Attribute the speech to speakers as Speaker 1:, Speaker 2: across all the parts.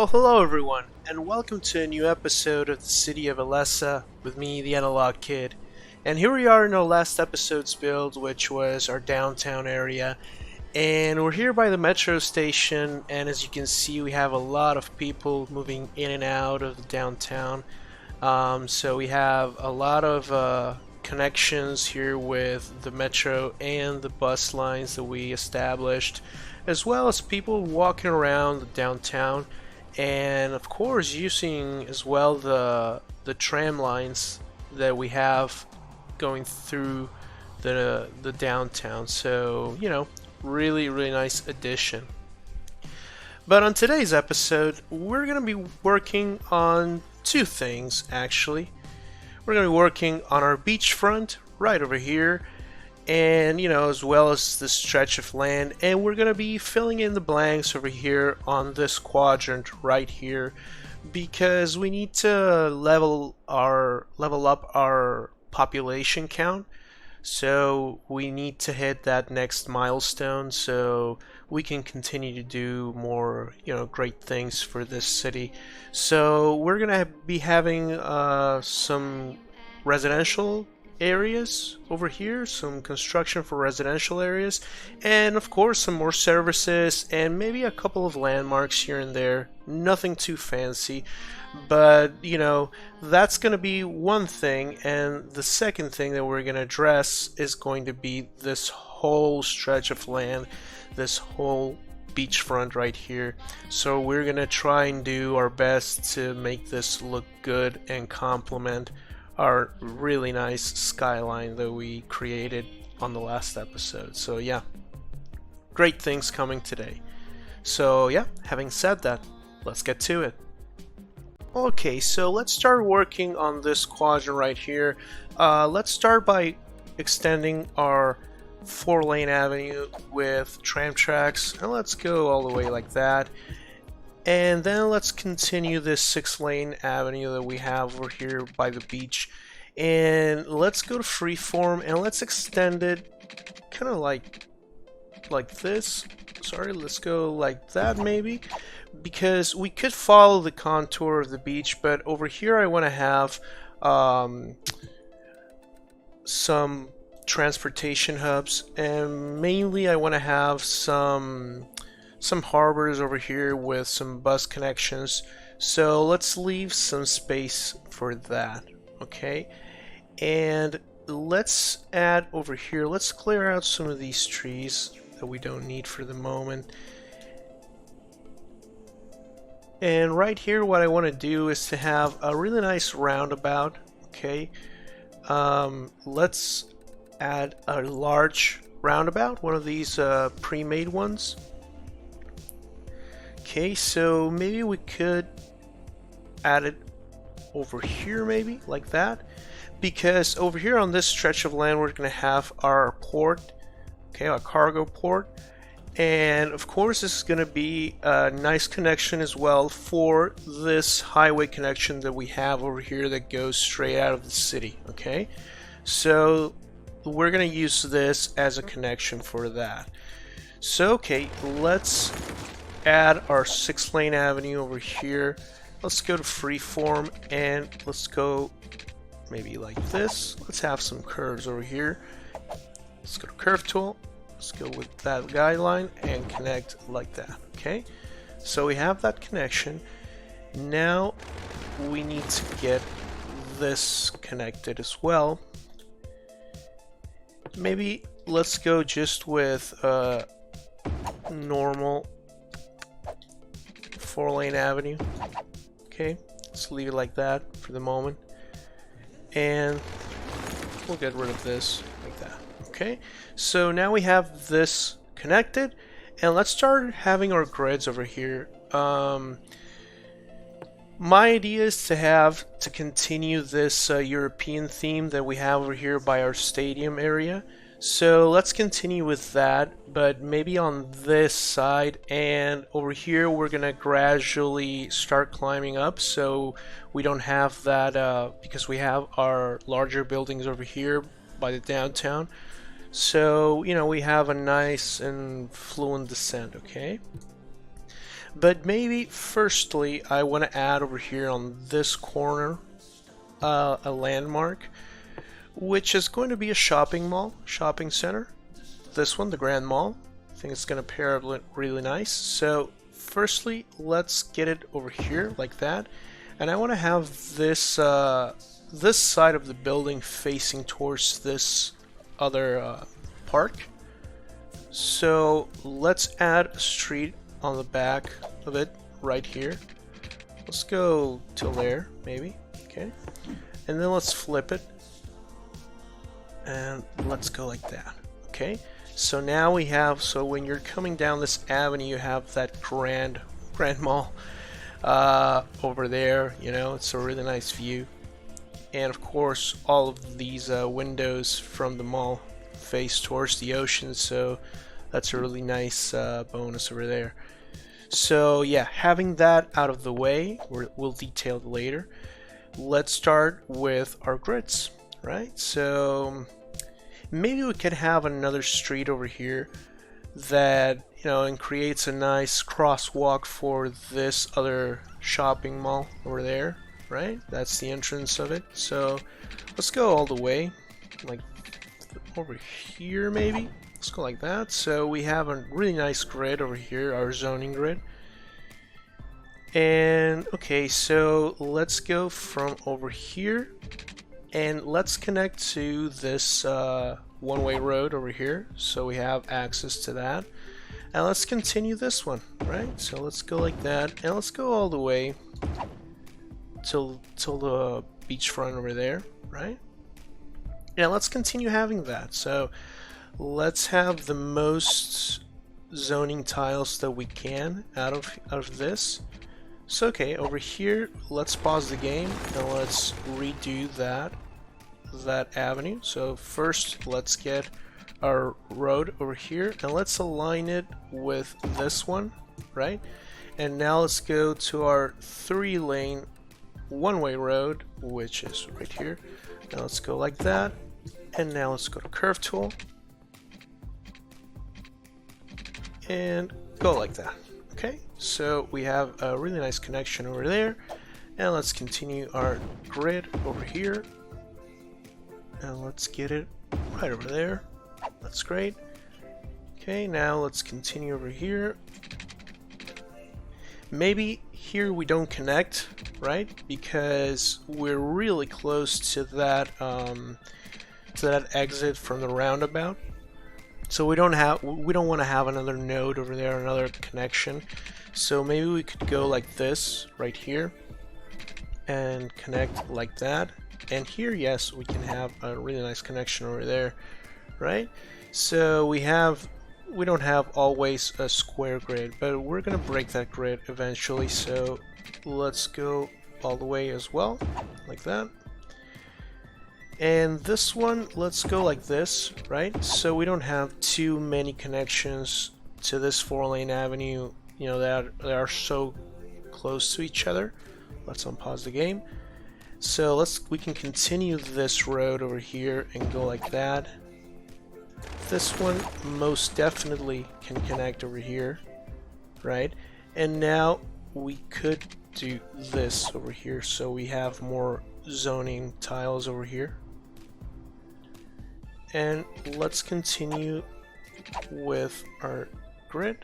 Speaker 1: Well, hello everyone, and welcome to a new episode of the City of Alessa with me, the Analog Kid. And here we are in our last episode's build, which was our downtown area. And we're here by the metro station, and as you can see, we have a lot of people moving in and out of the downtown. So we have a lot of connections here with the metro and the bus lines that we established, as well as people walking around the downtown, and of course using as well the tram lines that we have going through the downtown. So really nice addition. But on today's episode, we're gonna be working on two things actually. We're gonna be working on our beachfront right over here, and as well as this stretch of land, and we're gonna be filling in the blanks over here on this quadrant right here, because we need to level up our population count. So we need to hit that next milestone so we can continue to do more great things for this city. So we're gonna be having some residential areas over here, some construction for residential areas, and of course some more services and maybe a couple of landmarks here and there. Nothing too fancy, but that's going to be one thing. And the second thing that we're going to address is going to be this whole stretch of land, this whole beachfront right here. So we're going to try and do our best to make this look good and complement our really nice skyline that we created on the last episode. So yeah, great things coming today. So yeah, having said that, let's get to it. Okay, so let's start working on this quadrant right here. Let's start by extending our 4-lane avenue with tram tracks, and let's go all the way like that. And then let's continue this 6-lane avenue that we have over here by the beach. And let's go to freeform and let's extend it kind of like this. Sorry, let's go like that maybe. Because we could follow the contour of the beach, but over here I want to have some transportation hubs, and mainly I want to have some harbors over here with some bus connections. So let's leave some space for that. Okay, and let's add over here, let's clear out some of these trees that we don't need for the moment. And right here what I want to do is to have a really nice roundabout. Okay, let's add a large roundabout, one of these pre-made ones. Okay, so maybe we could add it over here, maybe like that, because over here on this stretch of land we're going to have our port, okay, our cargo port, and of course this is going to be a nice connection as well for this highway connection that we have over here that goes straight out of the city. Okay, so we're going to use this as a connection for that. So okay, let's add our 6-lane avenue over here. Let's go to freeform and let's go maybe like this. Let's have some curves over here. Let's go to curve tool. Let's go with that guideline and connect like that. Okay, so we have that connection. Now we need to get this connected as well. Maybe let's go just with normal 4-lane avenue. Okay, let's leave it like that for the moment, and we'll get rid of this like that. Okay, so now we have this connected, and let's start having our grids over here. My idea is to continue this European theme that we have over here by our stadium area. So let's continue with that, but maybe on this side, and over here we're gonna gradually start climbing up so we don't have that because we have our larger buildings over here by the downtown. So we have a nice and fluent descent. Okay, But maybe firstly I want to add over here on this corner a landmark, which is going to be a shopping mall, shopping center. This one, the Grand Mall. I think it's going to pair up really nice. So firstly, let's get it over here like that. And I want to have this this side of the building facing towards this other park. So let's add a street on the back of it right here. Let's go till there, maybe. Okay. And then let's flip it. And let's go like that. Okay. So now we have, so when you're coming down this avenue, you have that grand mall over there. You know, it's a really nice view. And of course, all of these windows from the mall face towards the ocean, so that's a really nice bonus over there. So yeah, having that out of the way, we'll detail it later. Let's start with our grids, right? So maybe we could have another street over here that, you know, and creates a nice crosswalk for this other shopping mall over there, right? That's the entrance of it. So let's go all the way, like over here maybe. Let's go like that. So we have a really nice grid over here, our zoning grid. And okay, so let's go from over here and let's connect to this one-way road over here, so we have access to that. And let's continue this one, right? So let's go like that, and let's go all the way till the beachfront over there, right? Yeah, let's continue having that. So let's have the most zoning tiles that we can out of this. So okay, over here, let's pause the game and let's redo that avenue. So first, let's get our road over here and let's align it with this one, right? And now let's go to our 3-lane one-way road, which is right here. Now let's go like that, and now let's go to curve tool and go like that. Okay, so we have a really nice connection over there, and let's continue our grid over here, and let's get it right over there. That's great. Okay, now let's continue over here. Maybe here we don't connect, right? Because we're really close to that exit from the roundabout. So we don't want to have another node over there, another connection. So maybe we could go like this right here and connect like that. And here, yes, we can have a really nice connection over there, right? So we don't have always a square grid, but we're gonna break that grid eventually. So let's go all the way as well, like that. And this one, let's go like this, right? So we don't have too many connections to this 4-lane avenue, you know, that are so close to each other. Let's unpause the game. So we can continue this road over here and go like that. This one most definitely can connect over here, right? And now we could do this over here, so we have more zoning tiles over here. And let's continue with our grid.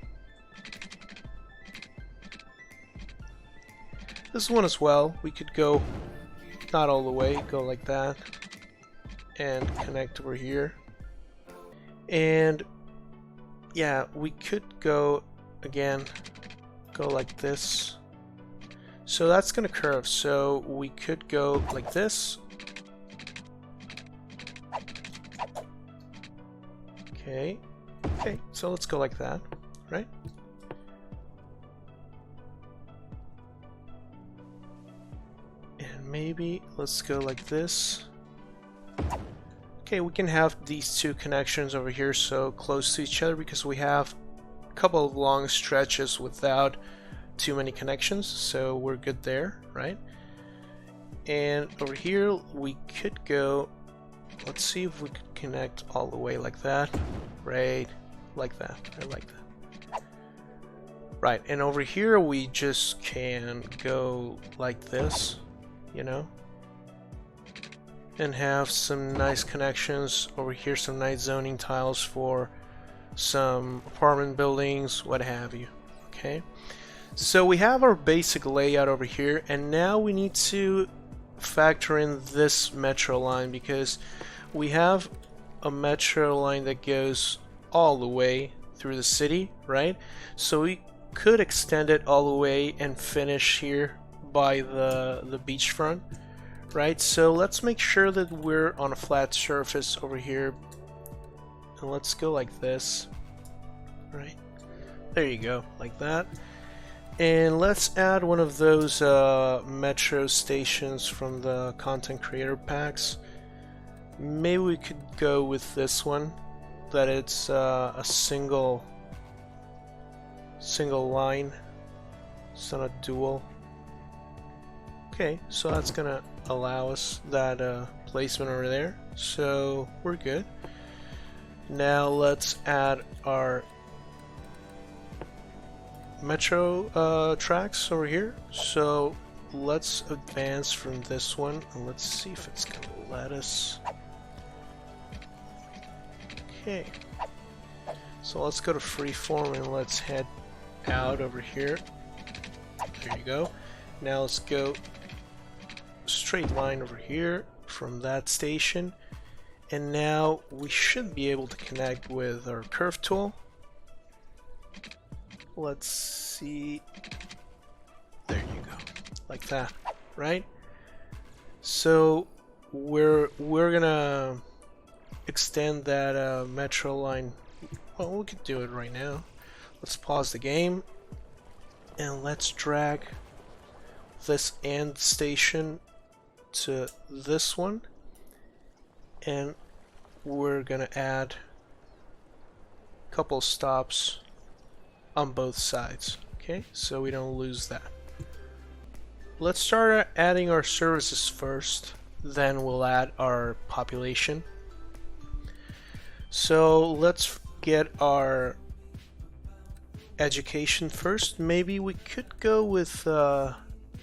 Speaker 1: This one as well, we could go not all the way, go like that and connect over here. And yeah, we could go again, go like this. So that's gonna curve, so we could go like this. Okay, so let's go like that, right? And maybe let's go like this. Okay, we can have these two connections over here so close to each other because we have a couple of long stretches without too many connections, so we're good there, right? And over here we could go, let's see if we could connect all the way like that, right? Like that, I like that. Right, and over here we just can go like this, you know, and have some nice connections. Over here some nice zoning tiles for some apartment buildings, what have you. Okay, so we have our basic layout over here, and now we need to factor in this metro line, because we have a metro line that goes all the way through the city, right? So we could extend it all the way and finish here by the beachfront, right? So let's make sure that we're on a flat surface over here, and let's go like this, right? There you go, like that. And let's add one of those metro stations from the content creator packs. Maybe we could go with this one, that it's a single line, it's not a dual. Okay, so that's gonna allow us that placement over there, so we're good. Now let's add our metro tracks over here. So let's advance from this one, and let's see if it's gonna let us. Okay, so let's go to freeform and let's head out over here. There you go. Now let's go straight line over here from that station, and now we should be able to connect with our curve tool. Let's see, there you go, like that, right? So we're gonna extend that metro line. Well, we could do it right now. Let's pause the game and let's drag this end station to this one, and we're gonna add a couple stops on both sides, okay, so we don't lose that. Let's start adding our services first, then we'll add our population. So let's get our education first. Maybe we could go with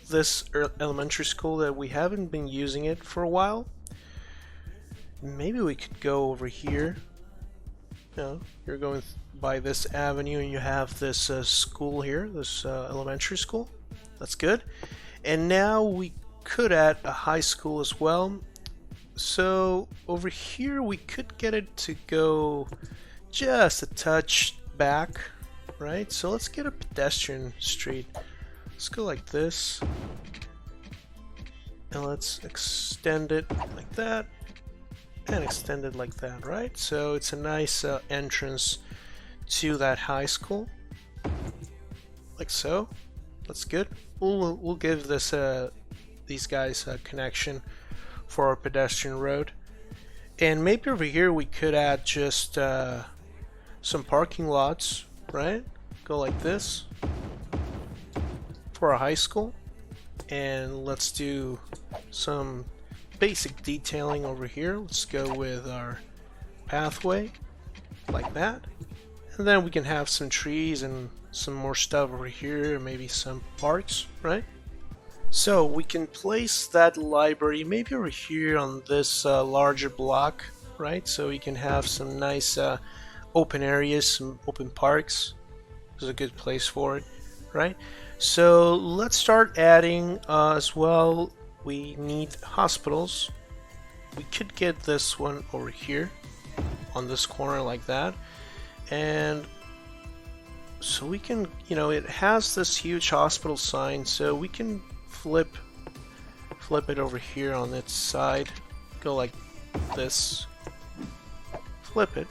Speaker 1: this elementary school that we haven't been using it for a while. Maybe we could go over here. No, you're going by this avenue and you have this school here, this elementary school. That's good. And now we could add a high school as well. So over here we could get it to go just a touch back, right? So let's get a pedestrian street. Let's go like this, and let's extend it like that, and extend it like that, right? So it's a nice entrance to that high school, like so. That's good. We'll give this these guys a connection for our pedestrian road, and maybe over here we could add just some parking lots, right? Go like this for a high school, and let's do some basic detailing over here. Let's go with our pathway like that, and then we can have some trees and some more stuff over here, maybe some parks, right? So we can place that library maybe over here on this larger block, right? So we can have some nice open areas, some open parks. This is a good place for it, right? So let's start adding as well. We need hospitals. We could get this one over here on this corner like that, and so we can, you know, it has this huge hospital sign, so we can flip it over here on its side, go like this, flip it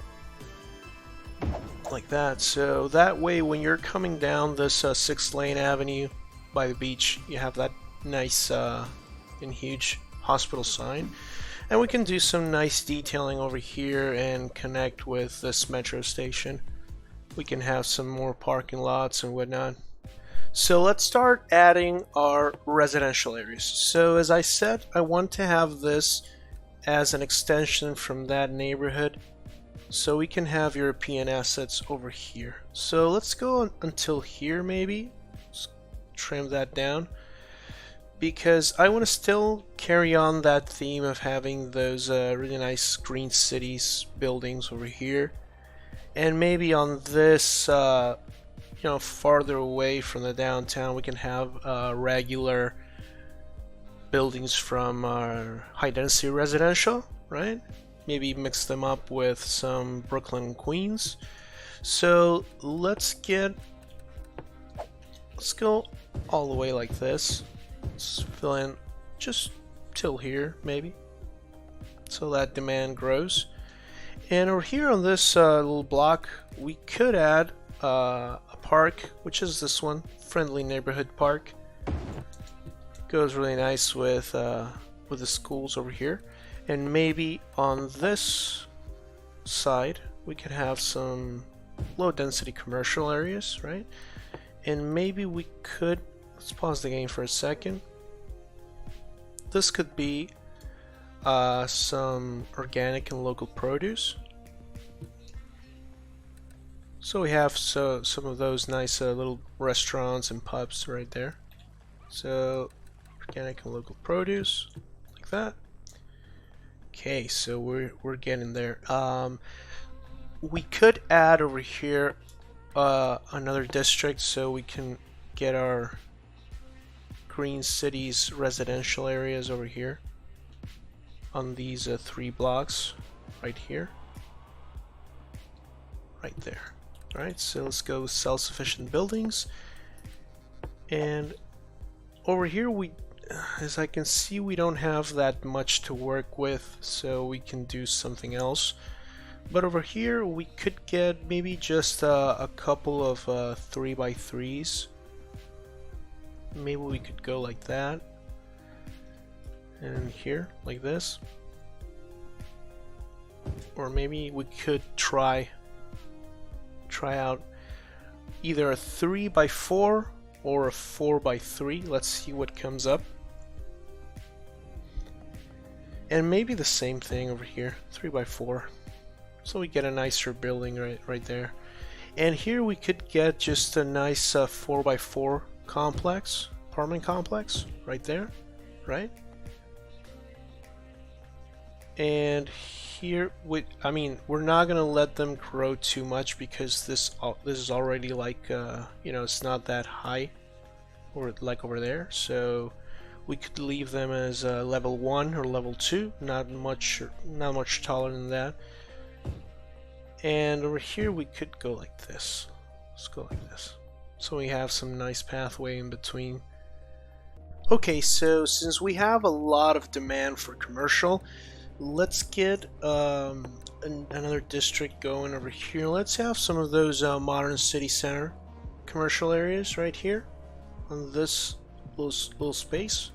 Speaker 1: like that, so that way when you're coming down this 6-lane avenue by the beach, you have that nice and huge hospital sign. And we can do some nice detailing over here and connect with this metro station. We can have some more parking lots and whatnot. So let's start adding our residential areas. So as I said, I want to have this as an extension from that neighborhood so we can have European assets over here. So let's go until here maybe. Let's trim that down, because I want to still carry on that theme of having those really nice green cities buildings over here, and maybe on this you know, farther away from the downtown we can have regular buildings from high density residential, right? Maybe mix them up with some Brooklyn and Queens. So let's go all the way like this. Let's fill in just till here maybe, so that demand grows. And over here on this little block we could add a park, which is this one, Friendly Neighborhood Park. Goes really nice with the schools over here. And maybe on this side we could have some low density commercial areas, right? And maybe we could, let's pause the game for a second. This could be some organic and local produce. So we have some of those nice little restaurants and pubs right there. So organic and local produce, like that. Okay, so we're getting there. We could add over here another district so we can get our green cities residential areas over here on these 3 blocks right here, right there. Alright, so let's go self-sufficient buildings, and over here we, as I can see, we don't have that much to work with, so we can do something else. But over here we could get maybe just a couple of 3x3s. Maybe we could go like that, and here like this, or maybe we could try out either a 3x4 or a 4x3. Let's see what comes up. And maybe the same thing over here, 3x4. So we get a nicer building right there. And here we could get just a nice 4x4 complex, apartment complex right there, right? And here, I mean, we're not gonna let them grow too much because this is already like you know, it's not that high, or like over there. So we could leave them as level 1 or level 2, not much taller than that. And over here we could go like this. Let's go like this. So we have some nice pathway in between. Okay, so since we have a lot of demand for commercial, let's get another district going over here. Let's have some of those modern city center commercial areas right here on this little space,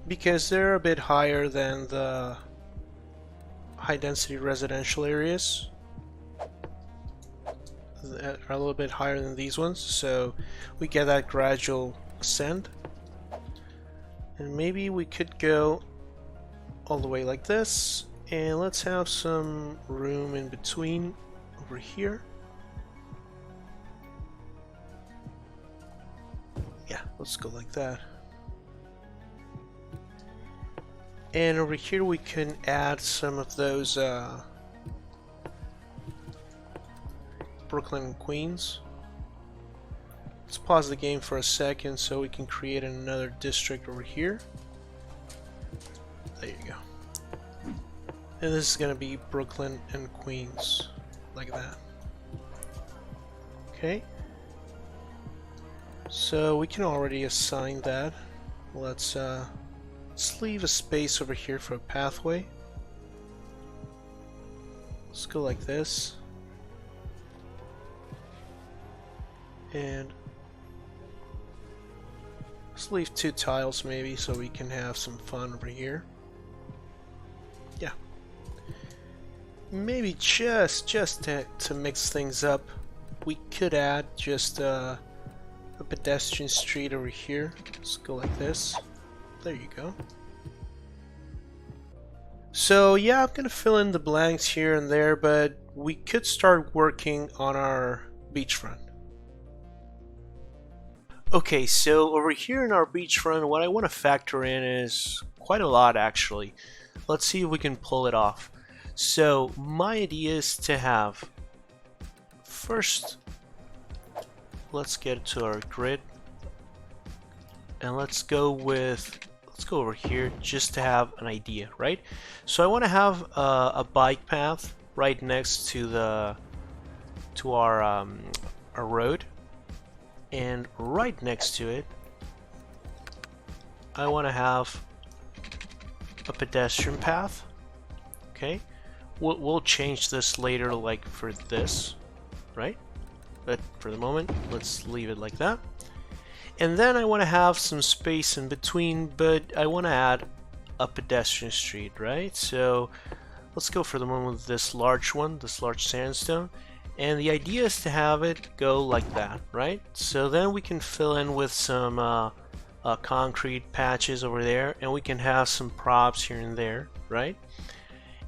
Speaker 1: because they're a bit higher than the high density residential areas. That are a little bit higher than these ones, so we get that gradual ascent. And maybe we could go all the way like this, and let's have some room in between over here. Yeah, let's go like that. And over here we can add some of those Brooklyn and Queens. Let's pause the game for a second so we can create another district over here. There you go. And this is going to be Brooklyn and Queens, like that. Okay. So we can already assign that. Let's leave a space over here for a pathway. Let's go like this. And let's leave 2 tiles maybe so we can have some fun over here. Yeah. Maybe just to mix things up, we could add just a pedestrian street over here. Let's go like this. There you go. So yeah, I'm gonna fill in the blanks here and there, but we could start working on our beachfront. Okay, so over here in our beachfront, what I want to factor in is quite a lot actually. Let's see if we can pull it off. So my idea is to have, first, let's get to our grid, and let's go over here just to have an idea, right? So I want to have a bike path right next to our road, and right next to it I want to have a pedestrian path. Okay, we'll change this later, like for this, right? But for the moment, let's leave it like that. And then I want to have some space in between, but I want to add a pedestrian street, right? So let's go for the moment with this large one, this large sandstone. And the idea is to have it go like that, right? So then we can fill in with some concrete patches over there, and we can have some props here and there, right?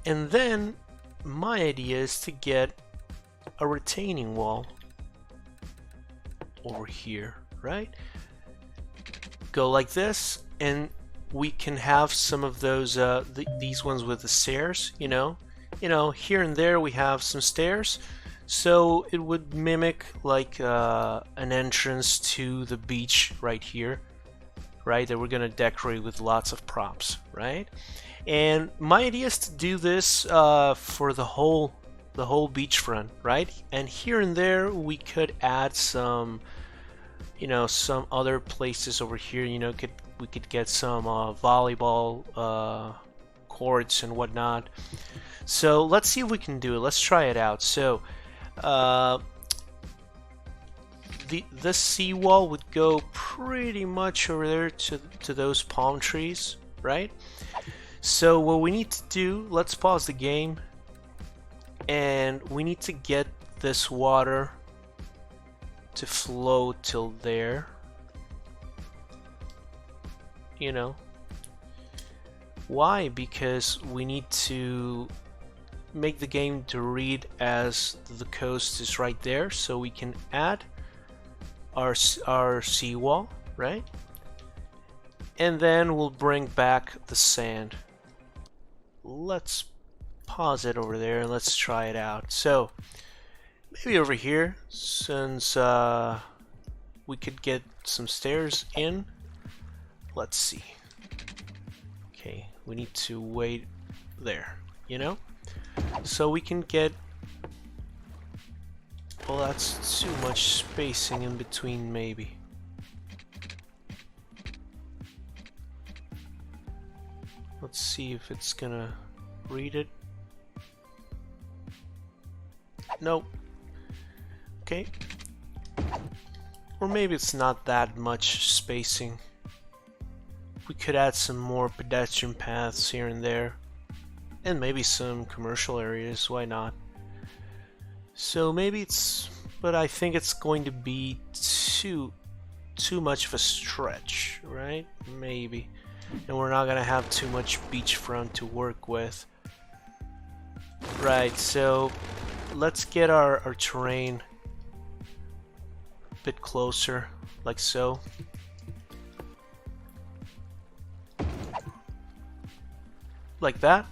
Speaker 1: And then my idea is to get a retaining wall over here, right? Go like this, and we can have some of those these ones with the stairs, you know, here and there we have some stairs, so it would mimic like an entrance to the beach right here, right, that we're gonna decorate with lots of props, right? And my idea is to do this for the whole beachfront, right? And here and there we could add some, some other places over here. We could get some volleyball courts and whatnot. So let's see if we can do it. Let's try it out. So this seawall would go pretty much over there to those palm trees, right? So what we need to do, let's pause the game, and we need to get this water to flow till there. Why? Because we need to make the game to read as the coast is right there, so we can add our seawall, right? And then we'll bring back the sand. Let's pause it over there and let's try it out. So maybe over here, since we could get some stairs in. Let's see. Okay, we need to wait there, so we can get, well, that's too much spacing in between, maybe. Let's see if it's gonna read it. Nope. Okay. Or maybe it's not that much spacing. We could add some more pedestrian paths here and there, and maybe some commercial areas, why not? So maybe it's, but I think it's going to be too much of a stretch, right? Maybe. And we're not gonna have too much beachfront to work with. Right, so let's get our terrain a bit closer, like so. Like that.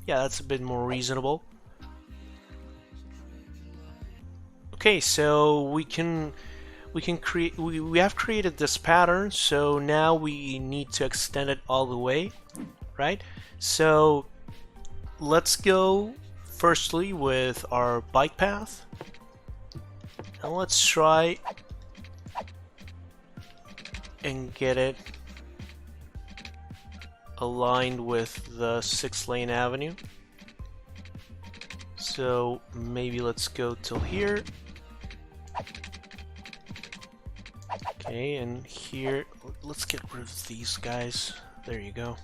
Speaker 1: Yeah, that's a bit more reasonable. Okay, so we have created this pattern, so now we need to extend it all the way, right? So let's go firstly with our bike path, and let's try and get it aligned with the 6-lane avenue. So maybe let's go till here. Okay, and here, let's get rid of these guys. There you go.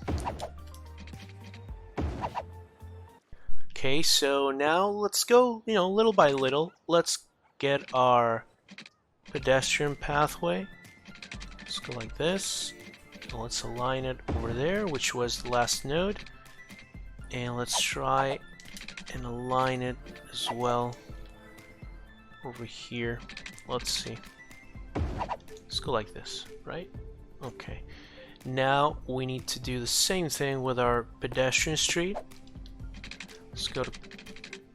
Speaker 1: Okay, so now let's go, little by little. Let's get our pedestrian pathway. Let's go like this. let's align it over there, which was the last node, and let's try and align it as well over here. Let's see, let's go like this, right? Okay, now we need to do the same thing with our pedestrian street. Let's go to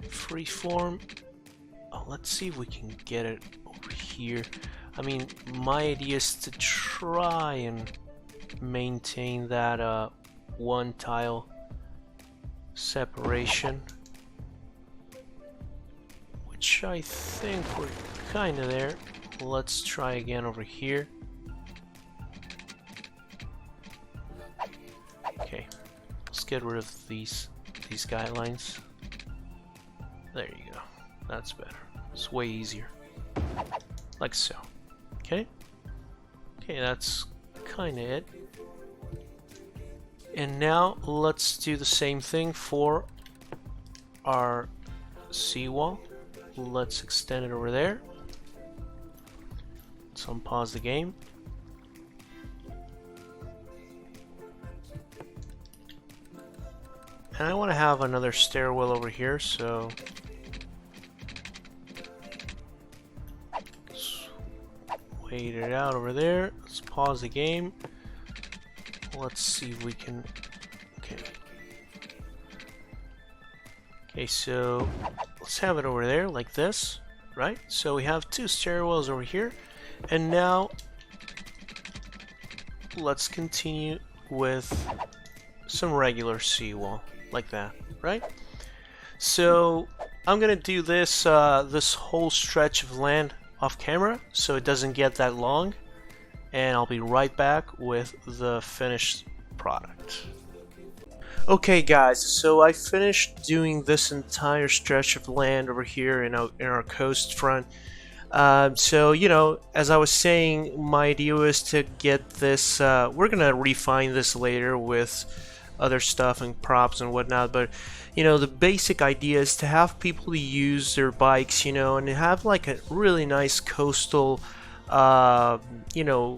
Speaker 1: freeform. Oh, let's see if we can get it over here. I mean, my idea is to try and maintain that one tile separation, which I think we're kind of there. Let's try again over here. Okay, let's get rid of these guidelines. There you go. That's better. It's way easier. Like so. Okay? Okay, that's kind of it. And now let's do the same thing for our seawall. Let's extend it over there. Let's unpause the game. And I want to have another stairwell over here, so let's wait it out over there. Let's pause the game. Let's see if we can. Okay, so let's have it over there like this, right? So we have two stairwells over here, and now let's continue with some regular seawall like that, right? So I'm gonna do this this whole stretch of land off camera so it doesn't get that long, and I'll be right back with the finished product. Okay guys, so I finished doing this entire stretch of land over here in our coast front. So, you know, as I was saying, my idea was to get this, we're gonna refine this later with other stuff and props and whatnot, but you know, the basic idea is to have people use their bikes, you know, and have like a really nice coastal you know,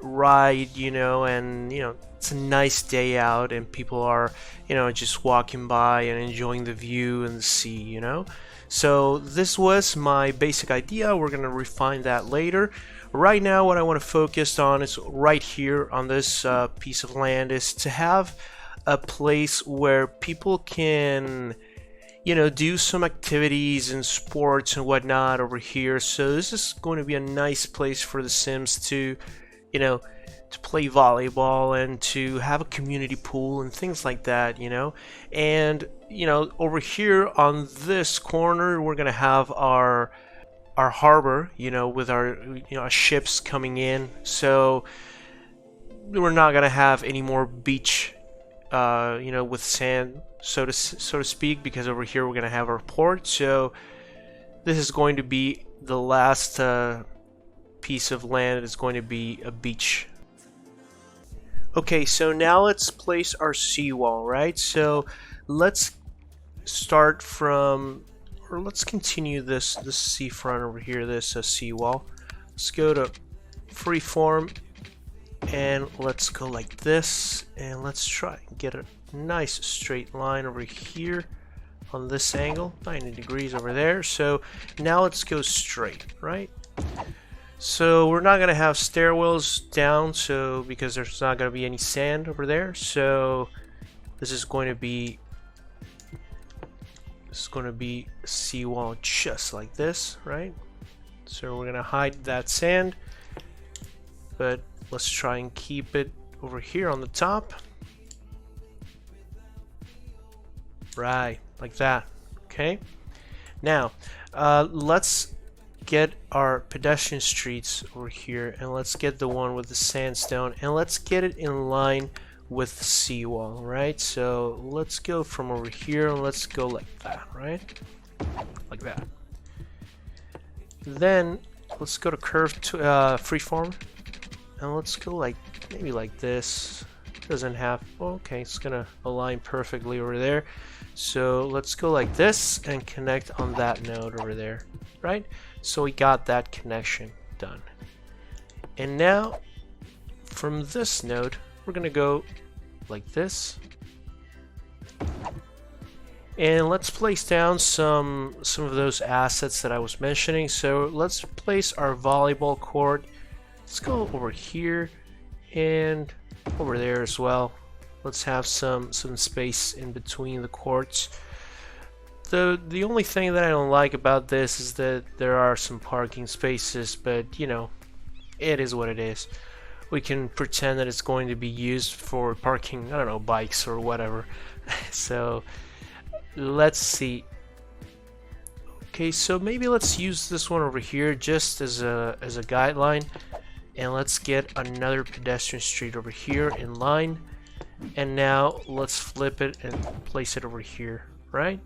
Speaker 1: ride, you know, and you know, it's a nice day out and people are, you know, just walking by and enjoying the view and the sea, you know. So this was my basic idea. We're gonna refine that later. Right now what I want to focus on is right here on this piece of land is to have a place where people can, you know, do some activities and sports and whatnot over here. So this is going to be a nice place for the Sims to, you know, to play volleyball and to have a community pool and things like that, you know. And you know, over here on this corner we're gonna have our harbor, you know, with our, you know, our ships coming in. So we're not gonna have any more beach, you know, with sand, so to speak, because over here we're gonna have our port. So this is going to be the last piece of land. Is going to be a beach. Okay, so now let's place our seawall, right? So let's start from, or let's continue this seafront over here, this seawall. Let's go to freeform and let's go like this, and let's try and get a nice straight line over here on this angle, 90 degrees over there. So now let's go straight, right? So we're not gonna have stairwells down, so because there's not gonna be any sand over there. So this is going to be a seawall just like this, right? So we're gonna hide that sand, but let's try and keep it over here on the top, right, like that. Okay, now let's get our pedestrian streets over here, and let's get the one with the sandstone, and let's get it in line with the seawall, right? So let's go from over here and let's go like that, right? Like that. Then let's go to curve to freeform, and let's go like maybe like this. Doesn't have, okay, it's gonna align perfectly over there. So let's go like this and connect on that node over there, right? So we got that connection done. And now from this node, we're gonna go like this. And let's place down some of those assets that I was mentioning. So let's place our volleyball court. Let's go over here and over there as well. Let's have some space in between the courts. The only thing that I don't like about this is that there are some parking spaces, but you know, it is what it is. We can pretend that it's going to be used for parking, I don't know, bikes or whatever. So let's see. Okay, so maybe let's use this one over here just as a guideline, and let's get another pedestrian street over here in line. And now let's flip it and place it over here, right?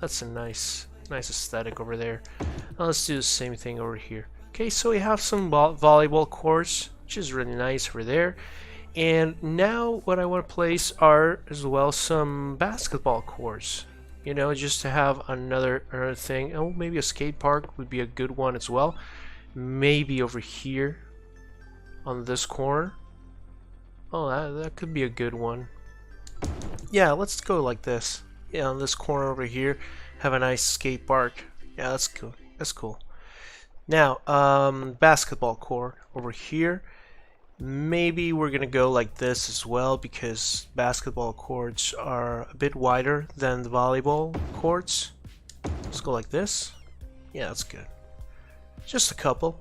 Speaker 1: That's a nice aesthetic over there. Now let's do the same thing over here. Okay, so we have some volleyball courts, which is really nice over there. And now what I want to place are as well some basketball courts. You know, just to have another thing. Oh, maybe a skate park would be a good one as well. Maybe over here on this corner. Oh, that could be a good one. Yeah, let's go like this. Yeah, on this corner over here, have a nice skate park. Yeah, that's cool. That's cool. Now, basketball court over here. Maybe we're gonna go like this as well, because basketball courts are a bit wider than the volleyball courts. Let's go like this. Yeah, that's good. Just a couple,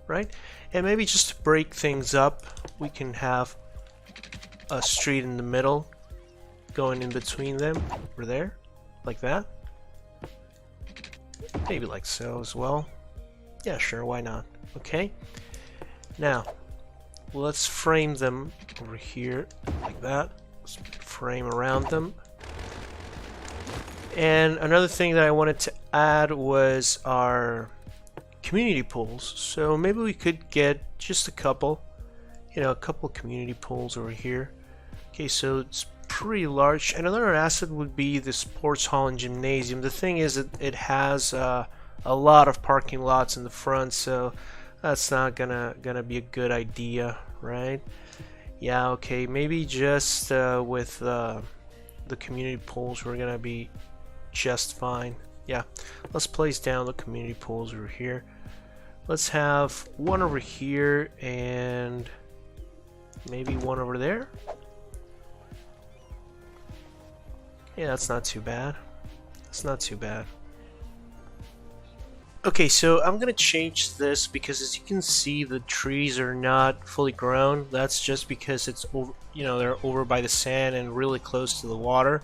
Speaker 1: right? And maybe just to break things up, we can have a street in the middle going in between them over there, like that. Maybe like so as well. Yeah, sure, why not? Okay. Now, let's frame them over here like that. Let's frame around them. And another thing that I wanted to add was our community pools. So maybe we could get just a couple, you know, a couple community pools over here. Okay, so it's pretty large. And another asset would be the sports hall and gymnasium. The thing is that it has a lot of parking lots in the front, so that's not gonna be a good idea, right? Yeah, okay, maybe just with the community pools we're gonna be just fine. Yeah, let's place down the community pools over here. Let's have one over here and maybe one over there. Yeah, that's not too bad. That's not too bad. Okay, so I'm gonna change this because, as you can see, the trees are not fully grown. That's just because it's over, you know, they're over by the sand and really close to the water.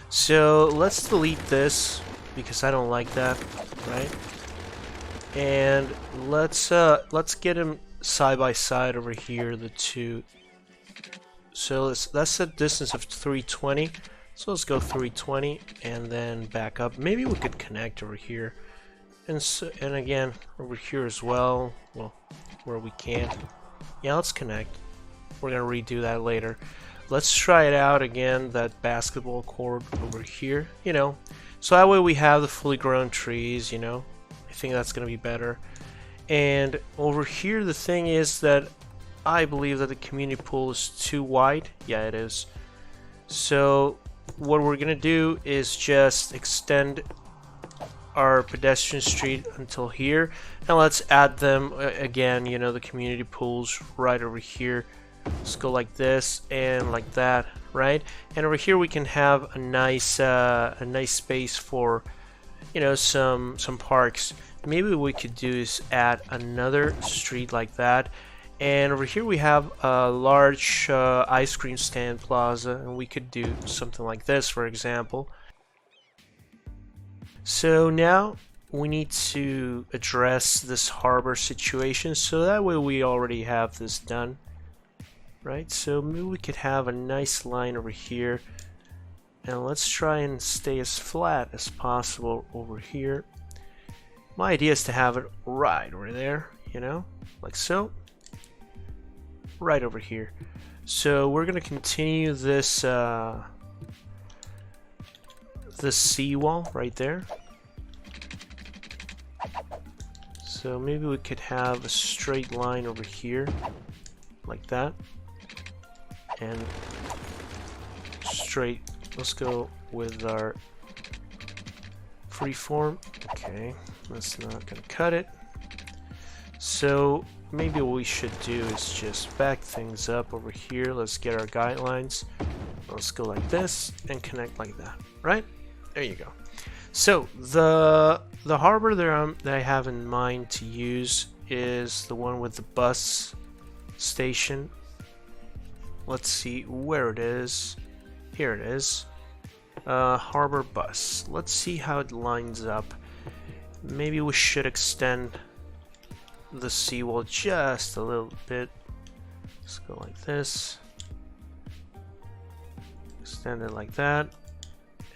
Speaker 1: So let's delete this because I don't like that, right? And let's get them side by side over here, the two. So that's a distance of 320. So let's go 320 and then back up. Maybe we could connect over here. And again, over here as well, well, where we can. Yeah, let's connect. We're gonna redo that later. Let's try it out again, that basketball court over here, you know. So that way we have the fully grown trees, you know. I think that's gonna be better. And over here, the thing is that I believe that the community pool is too wide. Yeah, it is. So what we're gonna do is just extend our pedestrian street until here, and let's add them again, you know, the community pools right over here. Let's go like this and like that, right? And over here we can have a nice space for, you know, some parks. Maybe what we could do is add another street like that. And over here we have a large ice cream stand plaza, and we could do something like this, for example. So now we need to address this harbor situation, so that way we already have this done, right? So maybe we could have a nice line over here, and let's try and stay as flat as possible over here. My idea is to have it right over there, you know, like so. Right over here. So we're gonna continue this this seawall right there. So maybe we could have a straight line over here. like that, and straight. Let's go with our freeform. Okay, that's not gonna cut it. So maybe what we should do is just back things up over here. Let's get our guidelines. Let's go like this and connect like that, right? There you go. So the harbor that I have in mind to use is the one with the bus station. Let's see where it is. Here it is. Harbor bus. Let's see how it lines up. Maybe we should extend the seawall just a little bit. Let's go like this. Extend it like that.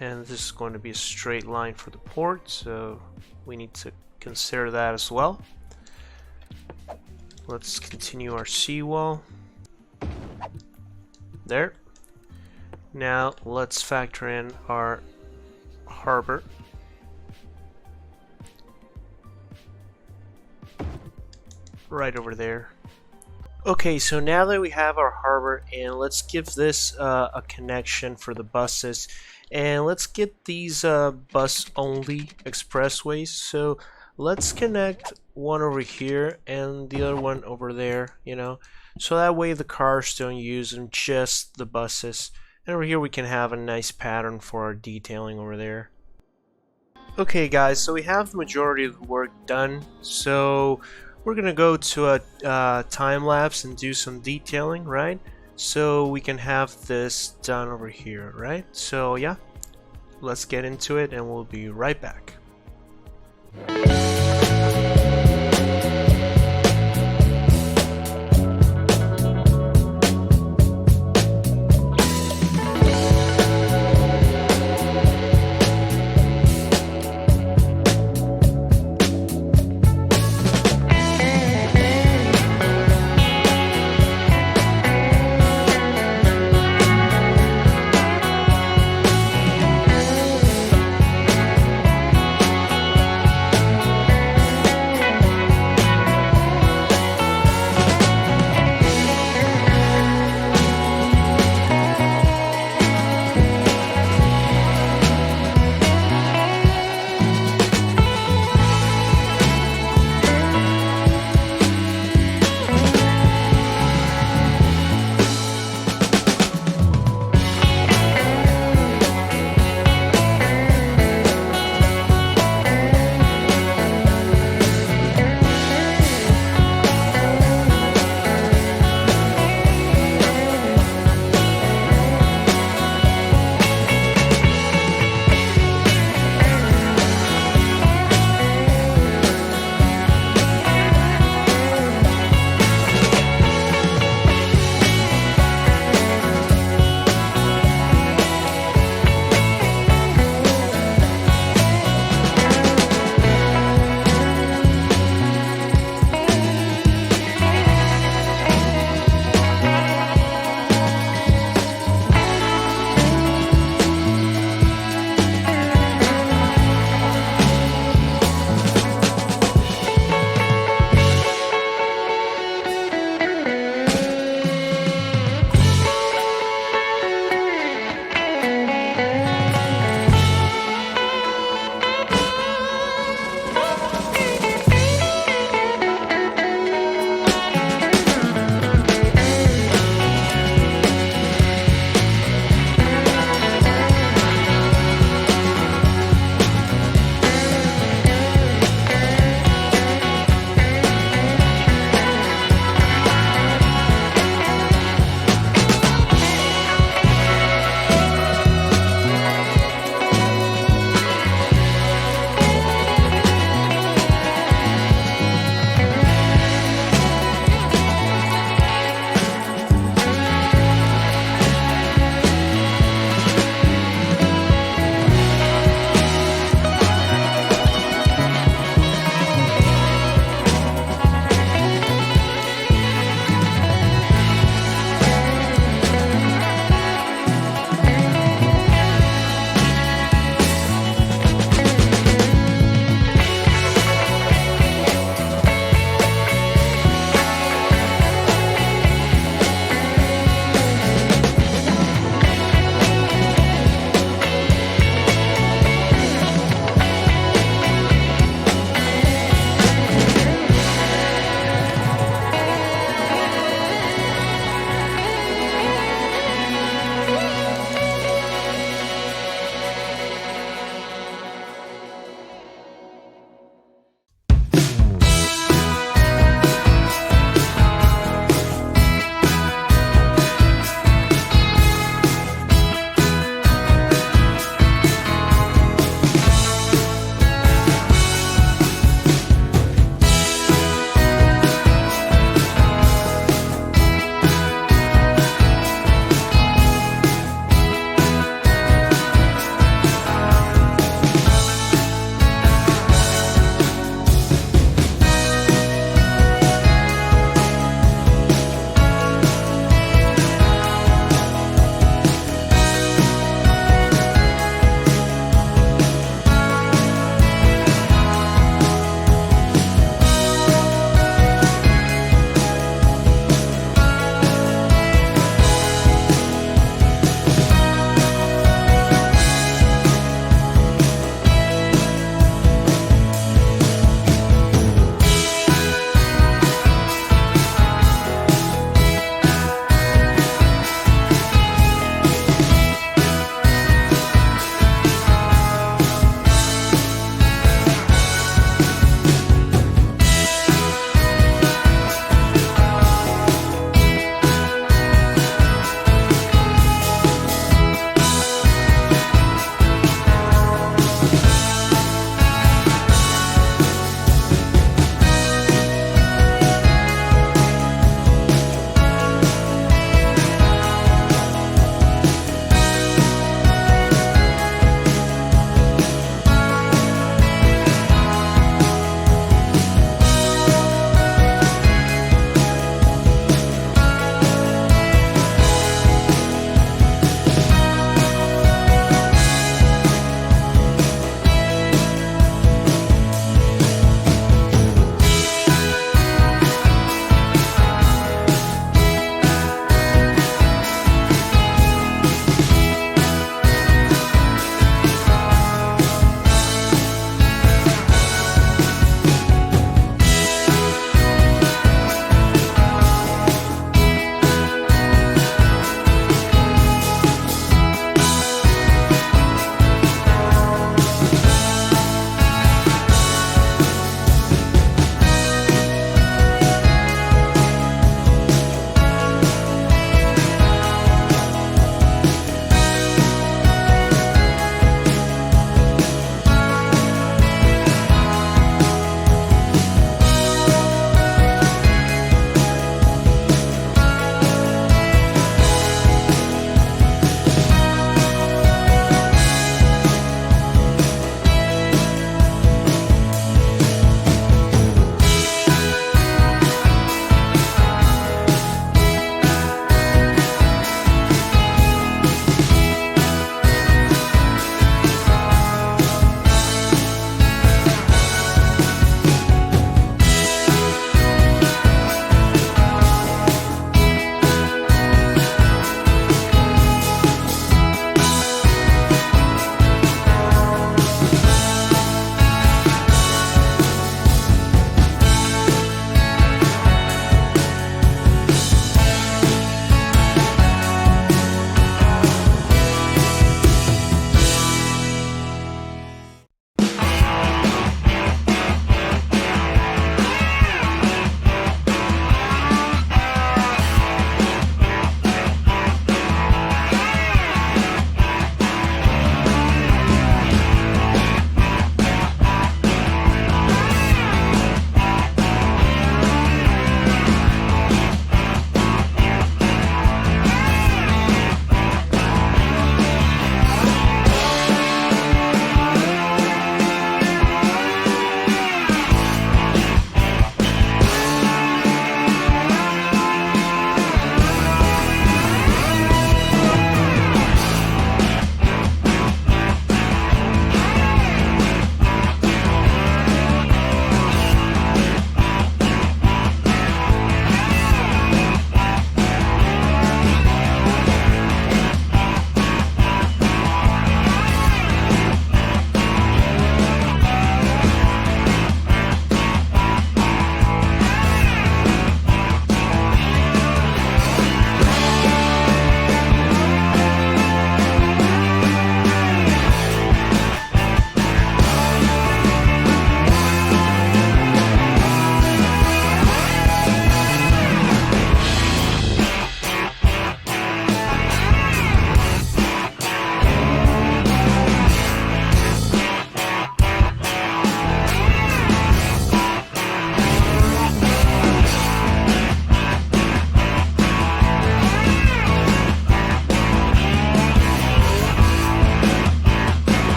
Speaker 1: And this is going to be a straight line for the port, so we need to consider that as well. Let's continue our seawall. There. Now let's factor in our harbor. Right over there. Okay, so now that we have our harbor, and let's give this a connection for the buses, and let's get these bus-only expressways. So let's connect one over here and the other one over there, you know, so that way the cars don't use them, just the buses. And over here we can have a nice pattern for our detailing over there. Okay guys, so we have the majority of the work done, so we're gonna go to a time-lapse and do some detailing, right? So we can have this done over here, right? So yeah, let's get into it and we'll be right back.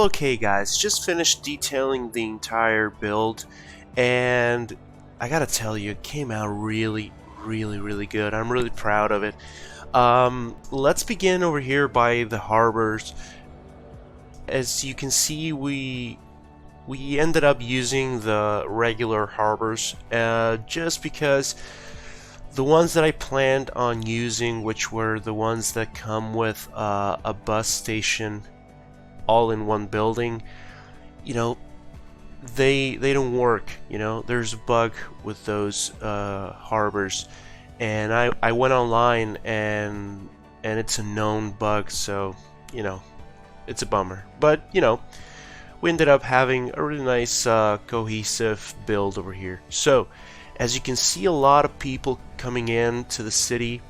Speaker 1: Well, okay, guys, just finished detailing the entire build, and I gotta tell you, it came out really good. I'm really proud of it. Let's begin over here by the harbors. As you can see, we ended up using the regular harbors, just because the ones that I planned on using, which were the ones that come with a bus station all in one building, you know, they don't work. There's a bug with those harbors, and I went online, and it's a known bug, so it's a bummer. But we ended up having a really nice cohesive build over here. So as you can see, a lot of people coming in to the city.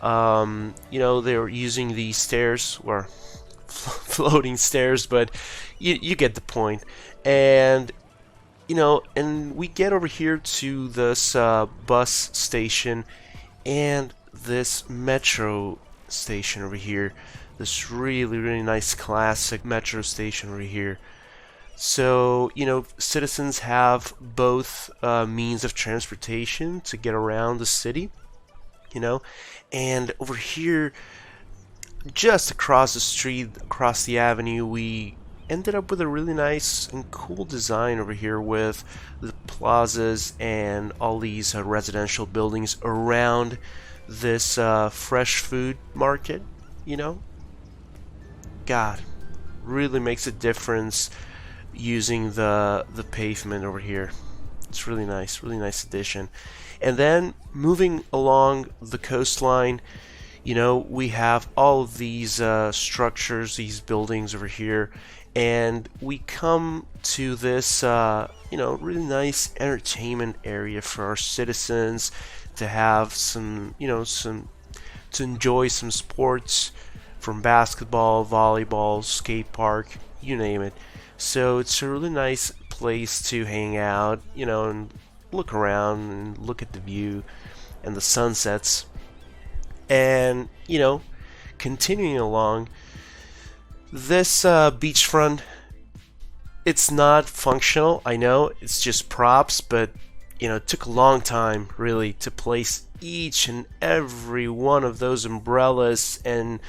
Speaker 1: They're using these stairs, or floating stairs, but you get the point. And and we get over here to this bus station and this metro station over here, this really nice classic metro station over here. So citizens have both means of transportation to get around the city, and over here, just across the street, across the avenue, we ended up with a really nice and cool design over here with the plazas and all these residential buildings around this fresh food market. God, really makes a difference using the pavement over here. It's really nice addition. And then moving along the coastline, we have all of these structures, these buildings over here, and we come to this, really nice entertainment area for our citizens to have some, to enjoy some sports, from basketball, volleyball, skate park, you name it. So it's a really nice place to hang out, and look around and look at the view and the sunsets. And continuing along, this beachfront, it's not functional, I know, it's just props, but it took a long time really to place each and every one of those umbrellas and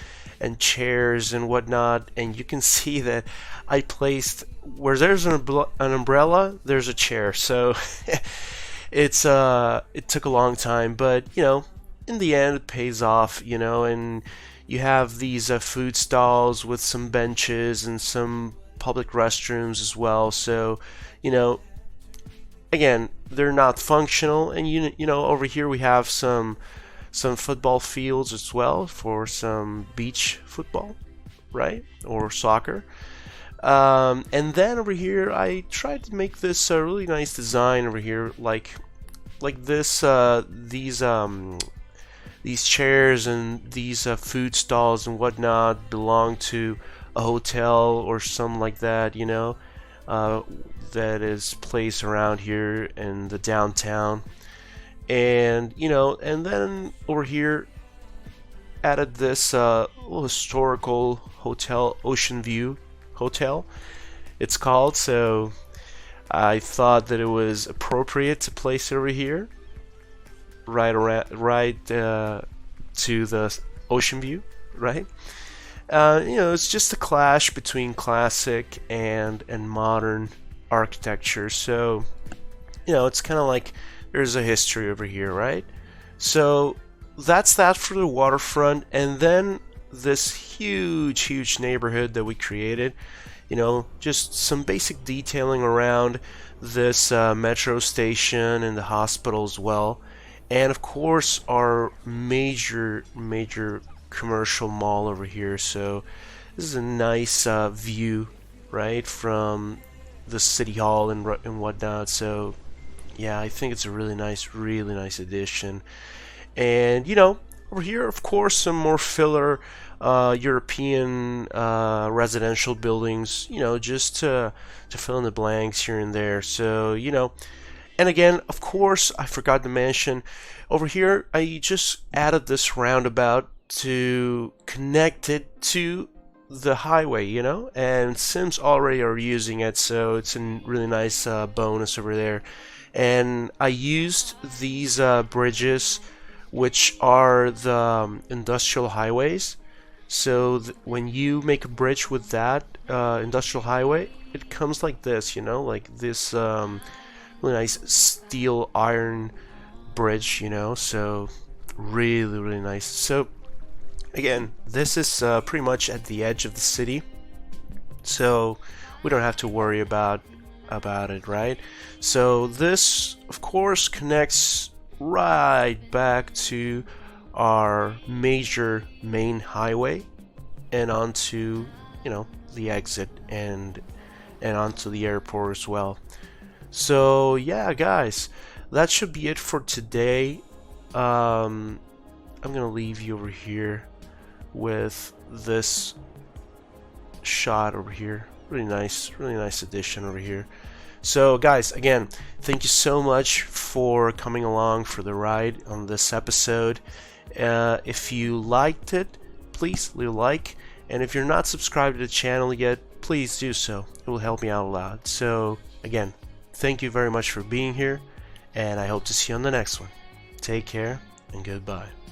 Speaker 1: chairs and whatnot. And you can see that I placed, where there's an umbrella, there's a chair. So it took a long time, but in the end it pays off, and you have these food stalls with some benches and some public restrooms as well. So again, they're not functional, and over here we have some football fields as well for some beach football, right, or soccer. And then over here I tried to make this really nice design over here, like this, these chairs and these food stalls and whatnot belong to a hotel or something like that, that is placed around here in the downtown. And and then over here added this little historical hotel, Ocean View Hotel it's called. So I thought that it was appropriate to place it over here, right to the ocean view, right? It's just a clash between classic and modern architecture. So it's kind of like there's a history over here, right? So that's that for the waterfront. And then this huge neighborhood that we created, just some basic detailing around this metro station and the hospital as well. And of course our major commercial mall over here. So this is a nice view, right, from the city hall and whatnot. So yeah, I think it's a really nice addition. And over here, of course, some more filler European residential buildings, just to fill in the blanks here and there. So and again, of course, I forgot to mention over here I just added this roundabout to connect it to the highway, you know, and Sims already are using it, so it's a really nice bonus over there. And I used these bridges, which are the industrial highways. So when you make a bridge with that industrial highway, it comes like this, you know, like this really nice steel iron bridge, you know, so really nice. So again, this is pretty much at the edge of the city, so we don't have to worry about it, right? So this of course connects right back to our major main highway and onto, you know, the exit and onto the airport as well. So yeah, guys, that should be it for today. I'm gonna leave you over here with this shot over here. Really nice addition over here. So guys, again, thank you so much for coming along for the ride on this episode. If you liked it, please leave a like, and if you're not subscribed to the channel yet, please do so. It will help me out a lot. So again, thank you very much for being here, and I hope to see you on the next one. Take care and goodbye.